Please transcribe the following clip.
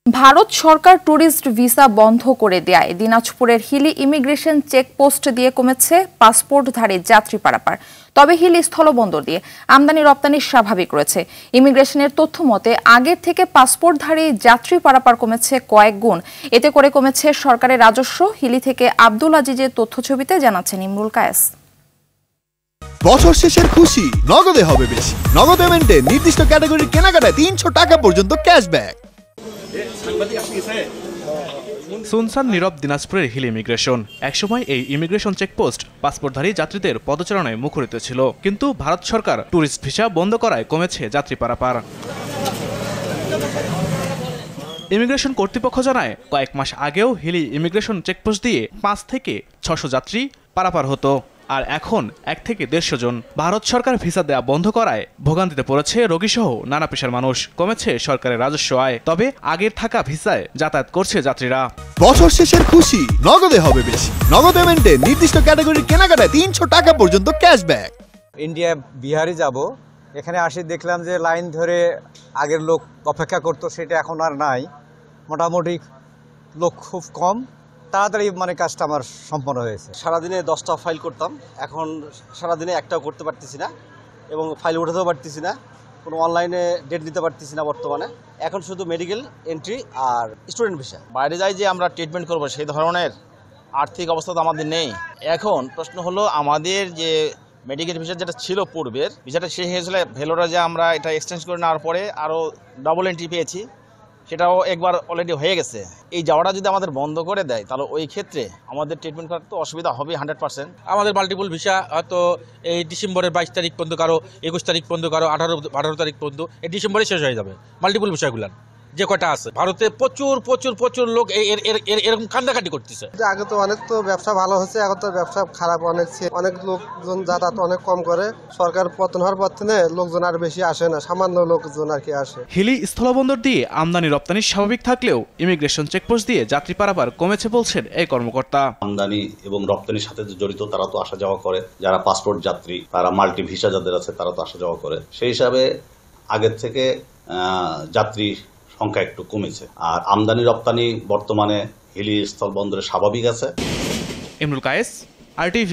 ভারত সরকার tourist visa বন্ধ করে দেয় দিনাজপুরের হিলি ইমিগ্রেশন চেকপোস্ট দিয়ে কমেছে পাসপোর্টধারী যাত্রী পারাপার। তবে হিলি স্থলবন্দর দিয়ে আমদানি রপ্তানি স্বাভাবিক রয়েছে। ইমিগ্রেশনের তথ্য মতে আগের থেকে পাসপোর্টধারী যাত্রী পারাপার কমেছে কয়েক গুণ। এতে করে কমেছে সরকারের রাজস্ব। হিলি থেকে আব্দুল আজিজের তথ্যছবিতে জানাচ্ছেন ইমরুল কায়েস। বছর শেষের খুশি নগদে হবে বেশি। নগদ পেমেন্টে নির্দিষ্ট ক্যাটাগরির কেনাকাটায় 300 টাকা পর্যন্ত ক্যাশব্যাক। সুনসান নীরব দিনাজপুরের হিল ইমিগ্রেশন। একসময় এই ইমিগ্রেশন চেকপোস্ট পাসপোর্টধারী যাত্রীদের পদচারণায় মুখরিত ছিল, কিন্তু ভারত সরকার ট্যুরিস্ট ভিসা বন্ধ করায় কমেছে যাত্রী পারাপার। ইমিগ্রেশন কর্তৃপক্ষ জানায়, কয়েক মাস আগেও হিলি ইমিগ্রেশন চেকপোস্ট দিয়ে 5 থেকে 600 যাত্রী পারাপার হতো, আর এখন 1 থেকে 150 জন। ভারত সরকার ভিসা দেয়া বন্ধ করায় ভোগান্তিতে পড়েছে রোগীসহ নানা পেশার মানুষ। কমেছে সরকারের রাজস্ব আয়। তবে আগের থাকা ভিসায় যাতায়াত করছে যাত্রীরা। বছর শেষের খুশি নগদে হবে বেশি। নগদ পেমেন্টে নির্দিষ্ট ক্যাটাগরির কেনাকাটায় 300 টাকা পর্যন্ত ক্যাশব্যাক। ইন্ডিয়া বিহারে যাব, এখানে আসি দেখলাম যে লাইন ধরে আগের লোক অপেক্ষা করতো, সেটা এখন আর নাই। মোটামুটি লোক খুব কম, তাড়াতাড়ি কাজটা আমার সম্পন্ন হয়েছে। সারাদিনে 10টা ফাইল করতাম, এখন সারাদিনে একটাও করতে পারতেছি না এবং ফাইল উঠাতেও পারতেছি না, কোনো অনলাইনে ডেট দিতে পারতেছি না বর্তমানে। এখন শুধু মেডিকেল এন্ট্রি আর স্টুডেন্ট ভিসা। বাইরে যাই যে আমরা ট্রিটমেন্ট করবো সেই ধরনের আর্থিক অবস্থা তো আমাদের নেই। এখন প্রশ্ন হলো, আমাদের যে মেডিকেল ভিসা যেটা ছিল পূর্বের ভিসাটা শেষ হয়েছিল, ভেলোরে যে আমরা এটা এক্সচেঞ্জ করে নেওয়ার পরে আরও ডাবল এন্ট্রি পেয়েছি, সেটাও একবার অলরেডি হয়ে গেছে। এই যাওয়াটা যদি আমাদের বন্ধ করে দেয়, তাহলে ওই ক্ষেত্রে আমাদের ট্রিটমেন্ট করার তো অসুবিধা হবে 100%। আমাদের মাল্টিপল ভিসা হয়তো এই ডিসেম্বরের 22 তারিখ পর্যন্ত, কারো 21 তারিখ পর্যন্ত, কারো 18 তারিখ পর্যন্ত, এই ডিসেম্বরে শেষ হয়ে যাবে মাল্টিপল ভিসাগুলো যে কটা আছে। ভারতে প্রচুর প্রচুর প্রচুর লোক এরকম কান্দাকাটি করতেছে। আগে তো অনেক তো ব্যবসা ভালো হচ্ছে, এখন তো ব্যবসা খারাপ অনেক লোকজন যাতায়াত অনেক কম করে। সরকার পতন হওয়ার পর থেকে লোকজন আর বেশি আসে না, সামান্য লোকজন আর কি আসে। হিলি স্থলবন্দর দিয়ে আমদানি রপ্তানি স্বাভাবিক থাকলেও ইমিগ্রেশন চেকপোস্ট দিয়ে যাত্রী পারাপার কমেছে বলছেন এই কর্মকর্তা। আমদানি এবং রপ্তানির সাথে জড়িত তারা তো আসা যাওয়া করে, যারা পাসপোর্ট যাত্রী, তারা মাল্টি ভিসা যাদের আছে তারা তো আসা যাওয়া করে। সেই হিসাবে আগের থেকে যাত্রী সংখ্যা একটু কমেছে, আর আমদানি রপ্তানি বর্তমানে হিলি স্থলবন্দরে স্বাভাবিক আছে। ইমরুল কায়েস, RTV।